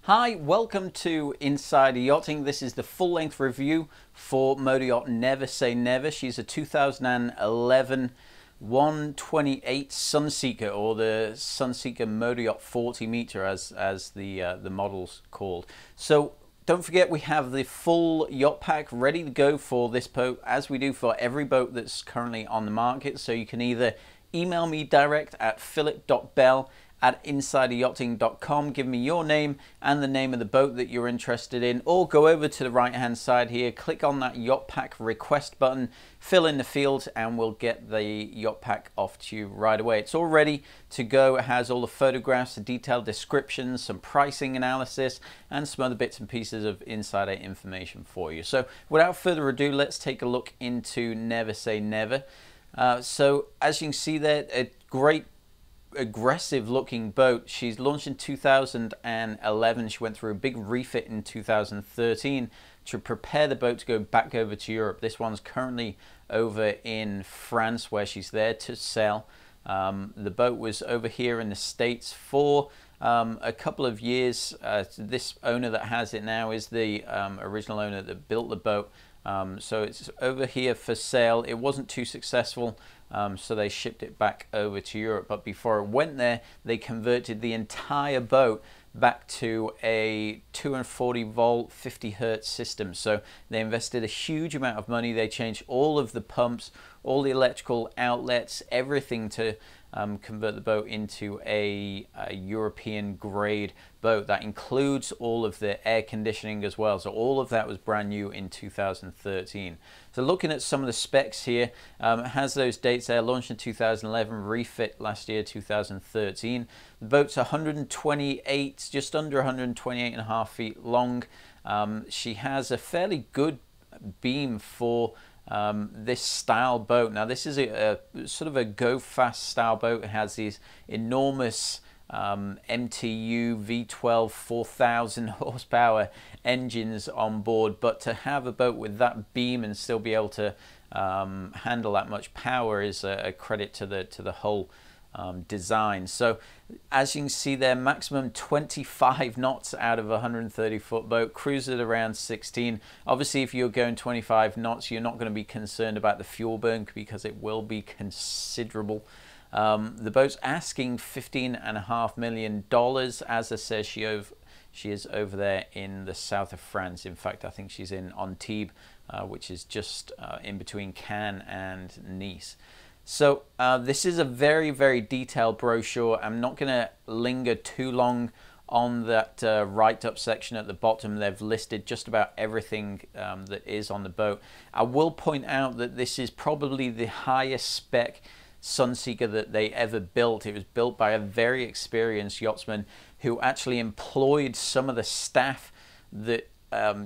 Hi, welcome to Insider Yachting. This is the full-length review for Motor Yacht Never Say Never. She's a 2011 128 Sunseeker, or the Sunseeker Motor Yacht 40 meter as the model's called. So don't forget, we have the full yacht pack ready to go for this boat, as we do for every boat that's currently on the market. So you can either email me direct at philip.bell@insideryachting.com, give me your name and the name of the boat that you're interested in, or go over to the right hand side here, click on that yacht pack request button, fill in the fields, and we'll get the yacht pack off to you right away. It's all ready to go. It has all the photographs, the detailed descriptions, some pricing analysis, and some other bits and pieces of insider information for you. So without further ado, let's take a look into Never Say Never. So as you can see there, a great aggressive looking boat. She's launched in 2011. She went through a big refit in 2013 to prepare the boat to go back over to Europe. This one's currently over in France, where she's there to sell. The boat was over here in the States for a couple of years. This owner that has it now is the original owner that built the boat. So it's over here for sale. It wasn't too successful, so they shipped it back over to Europe. But before it went there, they converted the entire boat back to a 240 volt 50 hertz system. So they invested a huge amount of money. They changed all of the pumps, all the electrical outlets, everything to convert the boat into a European grade boat. That includes all of the air conditioning as well. So all of that was brand new in 2013. So looking at some of the specs here, it has those dates there: launched in 2011, refit last year 2013. The boat's 128, just under 128.5 feet long. She has a fairly good beam for this style boat. Now this is a sort of a go fast style boat. It has these enormous MTU V12 4,000 horsepower engines on board, but to have a boat with that beam and still be able to handle that much power is a credit to the whole design. So as you can see there, maximum 25 knots out of a 130-foot boat, cruise at around 16. Obviously, if you're going 25 knots, you're not going to be concerned about the fuel burn, because it will be considerable. The boat's asking $15.5 million. As I said, she is over there in the south of France. In fact, I think she's in Antibes, which is just in between Cannes and Nice. So this is a very, very detailed brochure. I'm not going to linger too long on that write-up section at the bottom. They've listed just about everything that is on the boat. I will point out that this is probably the highest spec Sunseeker that they ever built. It was built by a very experienced yachtsman who actually employed some of the staff that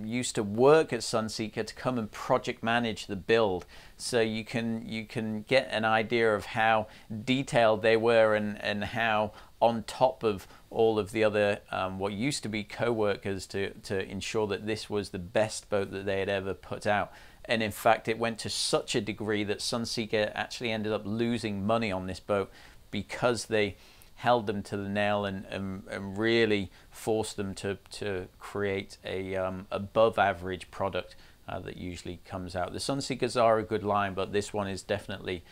used to work at Sunseeker to come and project manage the build. So you can get an idea of how detailed they were, and how on top of all of the other what used to be co-workers to ensure that this was the best boat that they had ever put out. And in fact, it went to such a degree that Sunseeker actually ended up losing money on this boat, because they held them to the nail and really forced them to create a above average product that usually comes out. The Sunseekers are a good line, but this one is definitely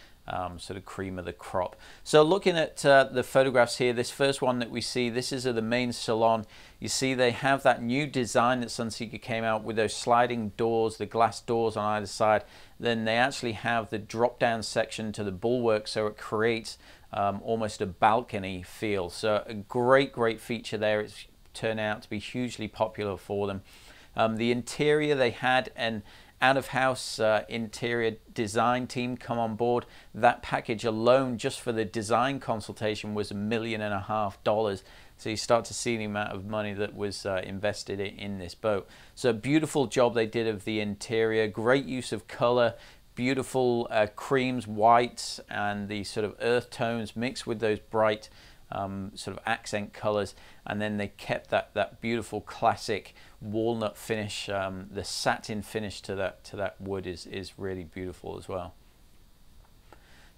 sort of cream of the crop. So looking at the photographs here, this first one that we see, this is of the main salon. You see they have that new design that Sunseeker came out with, those sliding doors, the glass doors on either side. Then they actually have the drop down section to the bulwark, so it creates almost a balcony feel. So a great feature there. It's turned out to be hugely popular for them. The interior, they had an out-of-house interior design team come on board. That package alone, just for the design consultation, was $1.5 million. So you start to see the amount of money that was invested in this boat. So beautiful job they did of the interior. Great use of color. Beautiful creams, whites, and the sort of earth tones mixed with those bright sort of accent colors, and then they kept that beautiful classic walnut finish. The satin finish to that wood is really beautiful as well.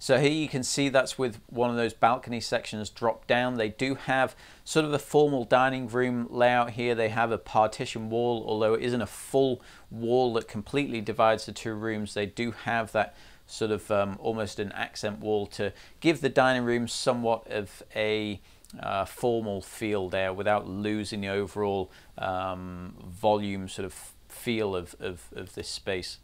So here you can see that's with one of those balcony sections dropped down. They do have sort of a formal dining room layout here. They have a partition wall, although it isn't a full wall that completely divides the two rooms. They do have that sort of almost an accent wall to give the dining room somewhat of a formal feel there without losing the overall volume sort of feel of this space.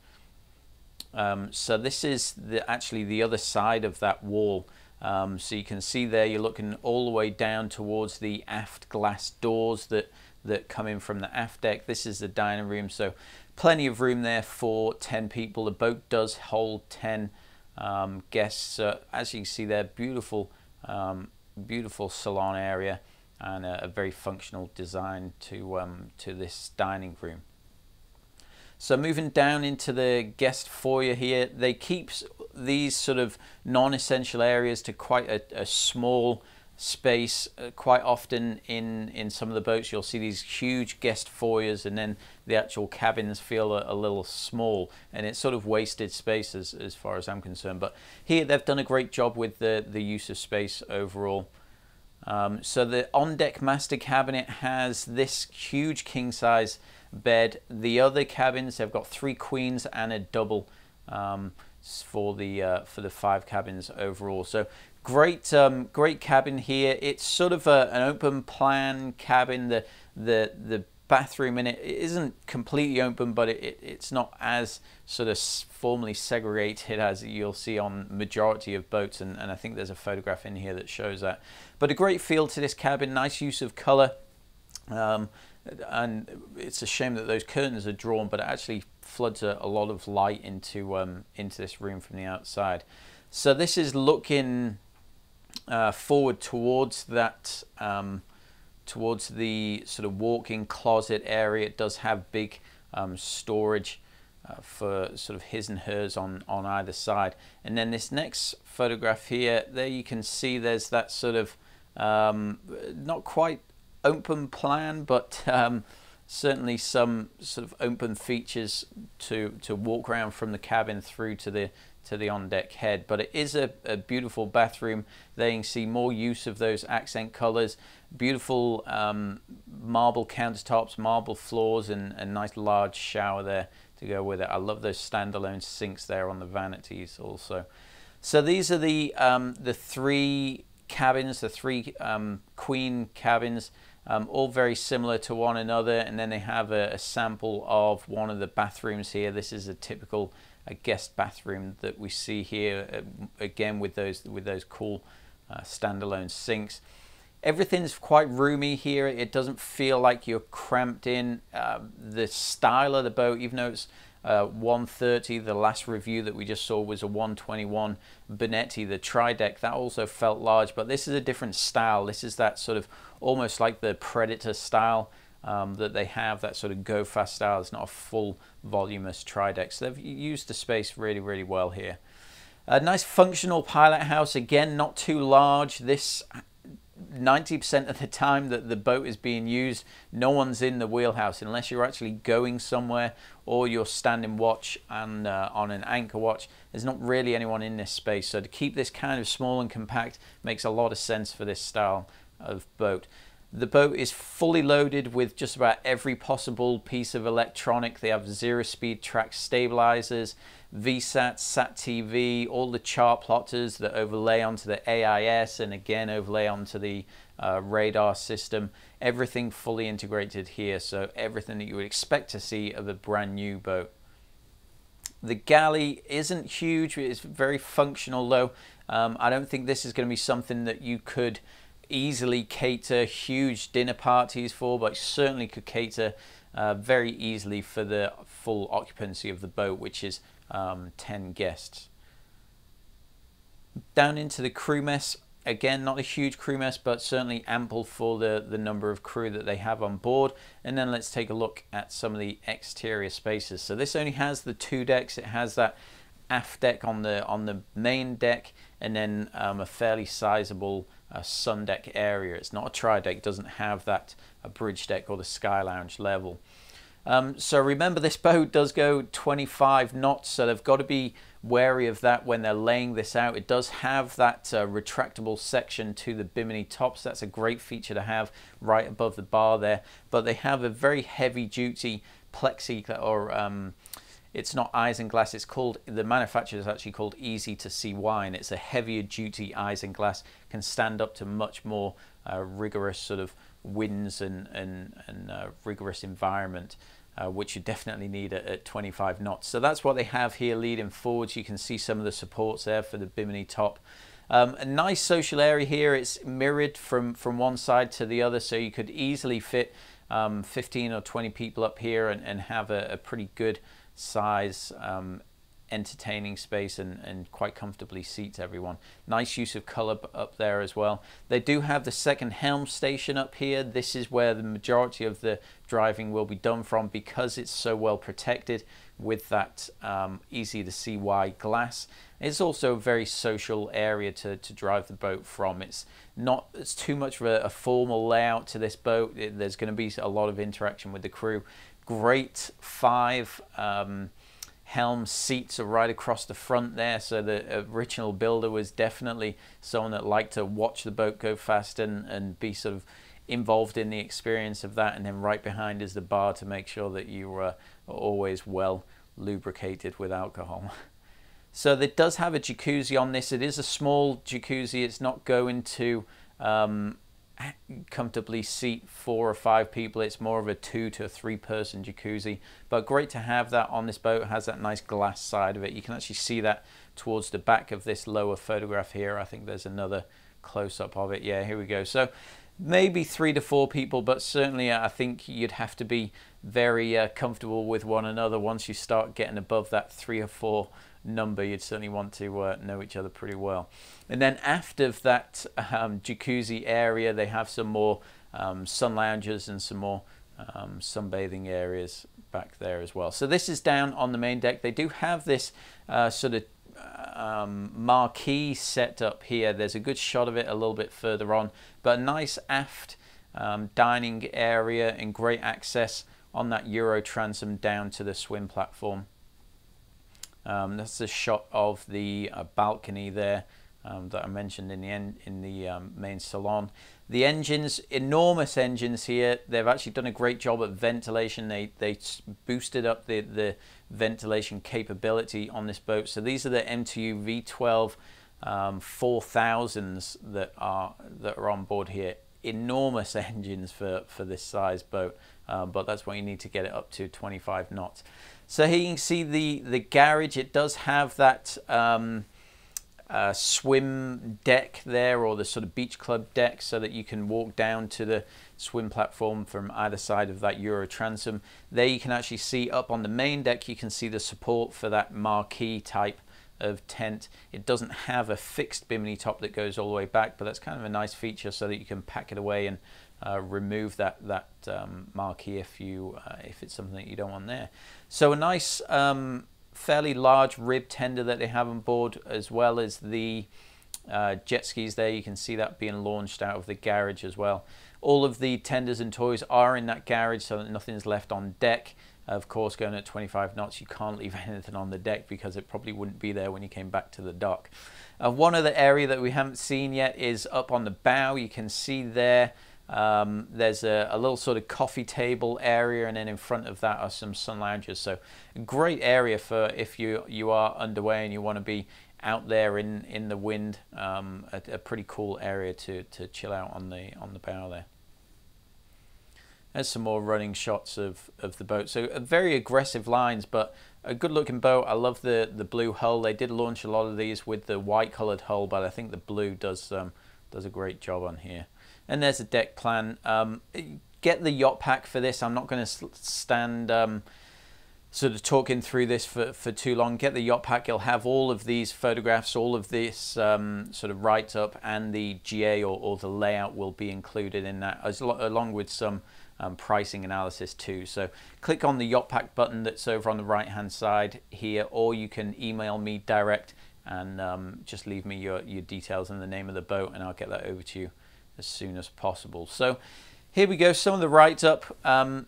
So this is actually the other side of that wall. So you can see there you're looking all the way down towards the aft glass doors that come in from the aft deck. This is the dining room, so plenty of room there for 10 people. The boat does hold 10 guests. So as you can see there, beautiful beautiful salon area and a very functional design to this dining room. So moving down into the guest foyer here, they keep these sort of non-essential areas to quite a small space. Quite often in some of the boats you'll see these huge guest foyers, and then the actual cabins feel a little small, and it's sort of wasted space as far as I'm concerned. But here they've done a great job with the use of space overall. So the on-deck master cabinet has this huge king-size bed. The other cabins, they've got 3 queens and a double for the 5 cabins overall. So great great cabin here. It's sort of an open plan cabin. The bathroom in it isn't completely open, but it's not as sort of formally segregated as you'll see on majority of boats, and I think there's a photograph in here that shows that. But a great feel to this cabin, nice use of color. And it's a shame that those curtains are drawn, but it actually floods a lot of light into this room from the outside. So this is looking forward towards that, towards the sort of walk-in closet area. It does have big storage for sort of his and hers on either side. And then this next photograph here, there you can see there's that sort of not quite open plan, but certainly some sort of open features to walk around from the cabin through to the on-deck head. But it is a beautiful bathroom. There you can see more use of those accent colors, beautiful marble countertops, marble floors, and a nice large shower there to go with it. I love those standalone sinks there on the vanities also. So these are the 3 cabins, the 3 queen cabins. All very similar to one another, and then they have a sample of one of the bathrooms here. This is a typical guest bathroom that we see here, again with those cool standalone sinks. Everything's quite roomy here. It doesn't feel like you're cramped in. The style of the boat, even though it's 130, the last review that we just saw was a 121 Bonetti, the tri-deck. That also felt large, but this is a different style. This is that sort of almost like the Predator style that they have, that sort of go fast style. It's not a full voluminous tri-deck. So they've used the space really, really well here. A nice functional pilot house, again, not too large. This 90% of the time that the boat is being used, no one's in the wheelhouse unless you're actually going somewhere or you're standing watch and on an anchor watch. There's not really anyone in this space, so to keep this kind of small and compact makes a lot of sense for this style of boat. The boat is fully loaded with just about every possible piece of electronic. They have 0-speed track stabilizers, VSAT, SAT TV, all the chart plotters that overlay onto the AIS and again overlay onto the radar system. Everything fully integrated here, so everything that you would expect to see of a brand new boat. The galley isn't huge, it's very functional though. I don't think this is going to be something that you could easily cater huge dinner parties for, but certainly could cater very easily for the full occupancy of the boat, which is 10 guests. Down into the crew mess, again not a huge crew mess, but certainly ample for the number of crew that they have on board. And then let's take a look at some of the exterior spaces. So this only has the 2 decks. It has that aft deck on the main deck, and then a fairly sizable sun deck area. It's not a tri-deck, it doesn't have that bridge deck or the sky lounge level. So remember, this boat does go 25 knots, so they've got to be wary of that when they're laying this out. It does have that retractable section to the bimini tops. That's a great feature to have right above the bar there. But they have a very heavy duty plexi, or it's not isinglass, it's called, the manufacturer is actually called Easy to See Wine. It's a heavier duty isinglass, can stand up to much more rigorous sort of winds and rigorous environment, which you definitely need at 25 knots. So that's what they have here leading forwards. You can see some of the supports there for the bimini top. A nice social area here. It's mirrored from one side to the other, so you could easily fit 15 or 20 people up here and have a pretty good size entertaining space and quite comfortably seats everyone. Nice use of color up there as well. They do have the second helm station up here. This is where the majority of the driving will be done from, because it's so well protected with that easy to see why glass. It's also a very social area to drive the boat from. It's too much of a formal layout to this boat. There's going to be a lot of interaction with the crew. Great 5 helm seats are right across the front there, so the original builder was definitely someone that liked to watch the boat go fast and be sort of involved in the experience of that. And then right behind is the bar to make sure that you are always well lubricated with alcohol. So it does have a jacuzzi on this. It is a small jacuzzi. It's not going to comfortably seat 4 or 5 people. It's more of a 2 to 3 person jacuzzi, but great to have that on this boat. It has that nice glass side of it. You can actually see that towards the back of this lower photograph here. I think there's another close-up of it. Yeah, here we go. So maybe 3 to 4 people, but certainly I think you'd have to be very comfortable with one another. Once you start getting above that 3 or 4 number, you'd certainly want to know each other pretty well. And then after that jacuzzi area, they have some more sun lounges and some more sunbathing areas back there as well. So this is down on the main deck. They do have this sort of marquee set up here. There's a good shot of it a little bit further on, but a nice aft dining area and great access on that Euro transom down to the swim platform. That's a shot of the balcony there that I mentioned in the main salon. The engines, enormous engines here. They've actually done a great job at ventilation. They boosted up the ventilation capability on this boat. So these are the MTU V12 4000s that are on board here. Enormous engines for this size boat, but that's what you need to get it up to 25 knots. So here you can see the garage. It does have that swim deck there, or the sort of beach club deck, so that you can walk down to the swim platform from either side of that Euro transom. There you can actually see up on the main deck, you can see the support for that marquee type of tent. It doesn't have a fixed bimini top that goes all the way back, but that's kind of a nice feature so that you can pack it away and remove that marquee if it's something that you don't want there. So a nice fairly large rib tender that they have on board, as well as the jet skis there. You can see that being launched out of the garage as well. All of the tenders and toys are in that garage, so that nothing's left on deck. Of course, going at 25 knots, you can't leave anything on the deck because it probably wouldn't be there when you came back to the dock. One other area that we haven't seen yet is up on the bow. You can see there there's a little sort of coffee table area, and then in front of that are some sun lounges. So a great area for if you are underway and you want to be out there in the wind. A pretty cool area to chill out on the bow there. There's some more running shots of the boat. So very aggressive lines, but a good looking boat. I love the blue hull. They did launch a lot of these with the white colored hull, but I think the blue does a great job on here. And there's a deck plan. Get the yacht pack for this. I'm not going to stand sort of talking through this for too long. Get the yacht pack. It'll have all of these photographs, all of this sort of write-up, and the GA or the layout will be included in that, along with some pricing analysis too. So click on the yacht pack button that's over on the right hand side here, or you can email me direct and just leave me your details and the name of the boat, and I'll get that over to you as soon as possible. So here we go, some of the write-up.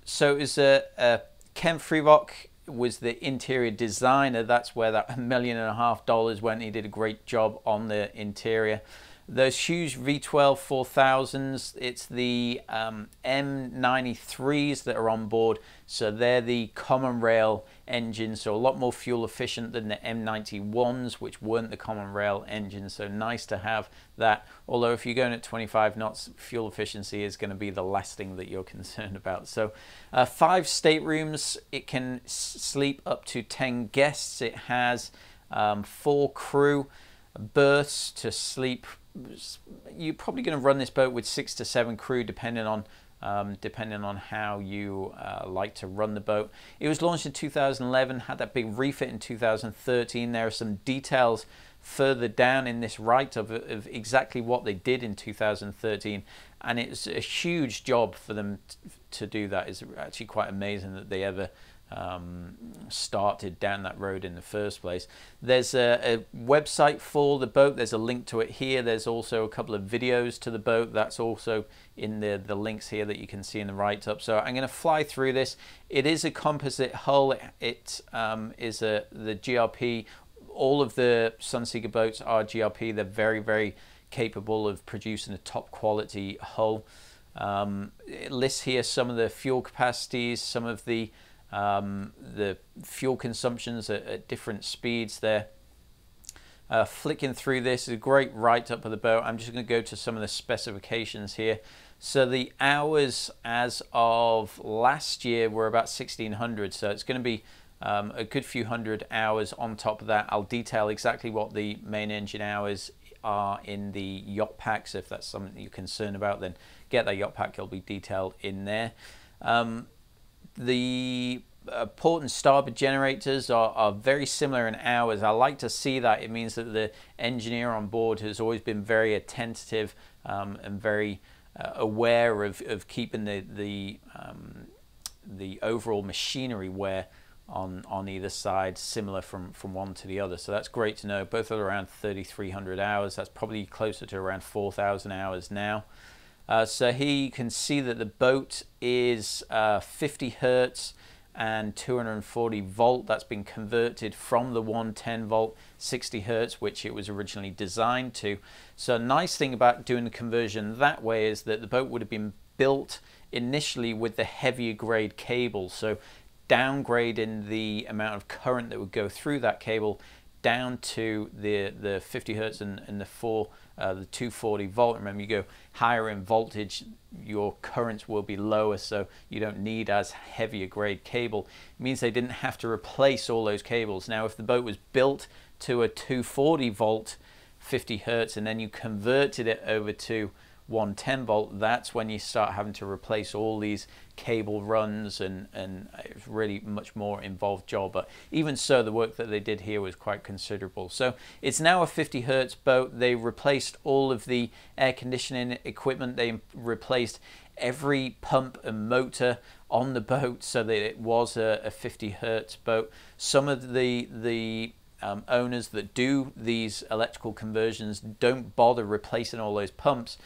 So it was a Ken Freevock was the interior designer. That's where that $1.5 million went. He did a great job on the interior. Those huge V12 4000s, it's the M93s that are on board. So they're the common rail engines, so a lot more fuel efficient than the M91s, which weren't the common rail engines. So nice to have that. Although if you're going at 25 knots, fuel efficiency is going to be the last thing that you're concerned about. So 5 staterooms. It can sleep up to 10 guests. It has 4 crew berths to sleep. You're probably going to run this boat with 6 to 7 crew, depending on how you like to run the boat. It was launched in 2011, had that big refit in 2013. There are some details further down in this write-up of exactly what they did in 2013, and it's a huge job for them to do that. It's actually quite amazing that they ever started down that road in the first place. There's a website for the boat. There's a link to it here. There's also a couple of videos to the boat. That's also in the links here that you can see in the write-up. So I'm going to fly through this. It is a composite hull. It is the GRP. All of the Sunseeker boats are GRP. They're very, very capable of producing a top quality hull. It lists here some of the fuel capacities, some of the fuel consumptions at different speeds there. Flicking through this is a great write-up of the boat. I'm just going to go to some of the specifications here. So the hours as of last year were about 1,600, so it's going to be a good few hundred hours on top of that. I'll detail exactly what the main engine hours are in the yacht pack, so if that's something that you're concerned about, then get that yacht pack. It'll be detailed in there. The port and starboard generators are very similar in hours. I like to see that. It means that the engineer on board has always been very attentive and very aware of keeping the overall machinery wear on either side similar from one to the other. So that's great to know. Both are around 3,300 hours. That's probably closer to around 4,000 hours now. So here you can see that the boat is 50 hertz and 240 volt. That's been converted from the 110 volt 60 hertz, which it was originally designed to. So a nice thing about doing the conversion that way is that the boat would have been built initially with the heavier grade cable. So downgrading the amount of current that would go through that cable down to the 50 hertz and the 240 volt. Remember, you go higher in voltage, your currents will be lower, so you don't need as heavy a grade cable. It means they didn't have to replace all those cables. Now, if the boat was built to a 240 volt 50 hertz and then you converted it over to 110 volt, that's when you start having to replace all these cable runs, and it's really much more involved job. But even so, the work that they did here was quite considerable. So it's now a 50 hertz boat. They replaced all of the air conditioning equipment. They replaced every pump and motor on the boat so that it was a 50 hertz boat. Some of the owners that do these electrical conversions don't bother replacing all those pumps.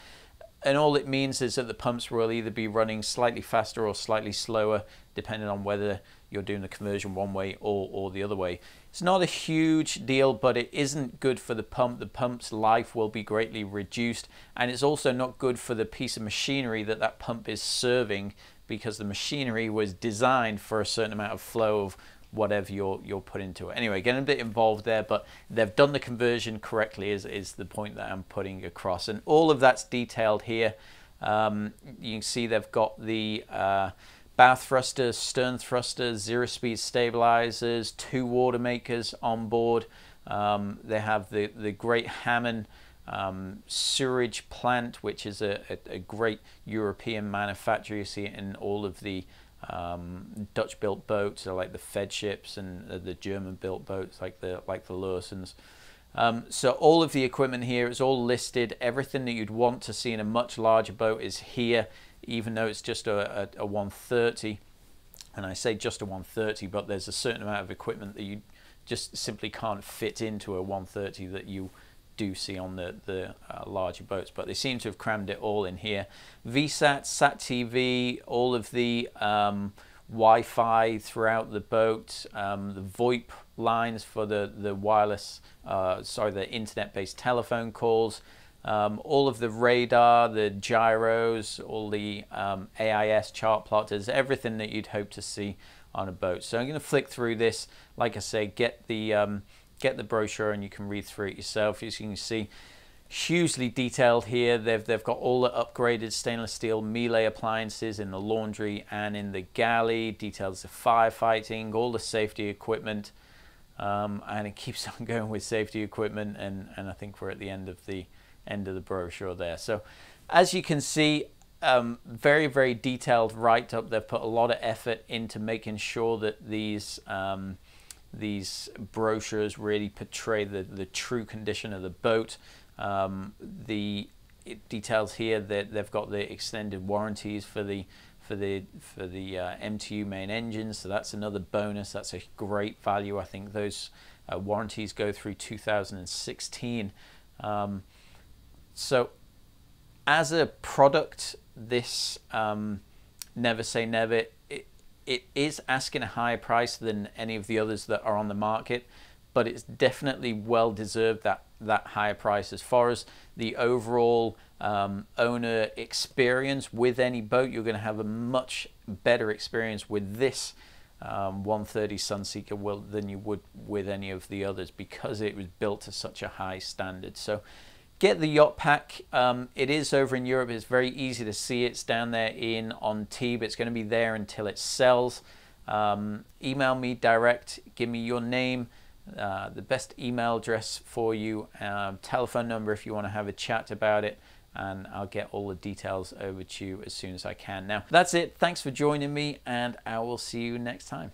And all it means is that the pumps will either be running slightly faster or slightly slower, depending on whether you're doing the conversion one way or the other way. It's not a huge deal, but it isn't good for the pump. The pump's life will be greatly reduced, and it's also not good for the piece of machinery that pump is serving, because the machinery was designed for a certain amount of flow of whatever you're put into it. Anyway, getting a bit involved there, but they've done the conversion correctly is the point that I'm putting across, and all of that's detailed here. You can see they've got the bow thrusters, stern thrusters, zero-speed stabilizers, 2 water makers on board. They have the great Hammond sewerage plant, which is a great European manufacturer. You see it in all of the Dutch-built boats, so like the Fed ships, and the German-built boats like the Lewisons. So all of the equipment here is all listed. Everything that you'd want to see in a much larger boat is here, even though it's just a 130. And I say just a 130, but there's a certain amount of equipment that you just simply can't fit into a 130 that you do see on the larger boats, but they seem to have crammed it all in here. VSAT, SAT TV, all of the Wi-Fi throughout the boat, the VoIP lines for the wireless, the internet-based telephone calls, all of the radar, the gyros, all the AIS chart plotters, everything that you'd hope to see on a boat. So I'm going to flick through this. Like I say, get the brochure and you can read through it yourself. As you can see, hugely detailed here. They've got all the upgraded stainless steel Miele appliances in the laundry and in the galley, details of firefighting, all the safety equipment, and it keeps on going with safety equipment, and I think we're at the end of the brochure there. So as you can see, very, very detailed write-up. They've put a lot of effort into making sure that these brochures really portray the true condition of the boat. It details here that they've got the extended warranties for the MTU main engines, so that's another bonus. That's a great value. I think those warranties go through 2016. So as a product, this Never Say Never, it is asking a higher price than any of the others that are on the market, but it's definitely well deserved that higher price. As far as the overall owner experience with any boat, you're going to have a much better experience with this 130 Sunseeker than you would with any of the others, because it was built to such a high standard. So get the yacht pack. It is over in Europe. It's very easy to see. It's down there in Antibes. It's going to be there until it sells. Email me direct. Give me your name, the best email address for you, telephone number if you want to have a chat about it, and I'll get all the details over to you as soon as I can. Now, that's it. Thanks for joining me, and I will see you next time.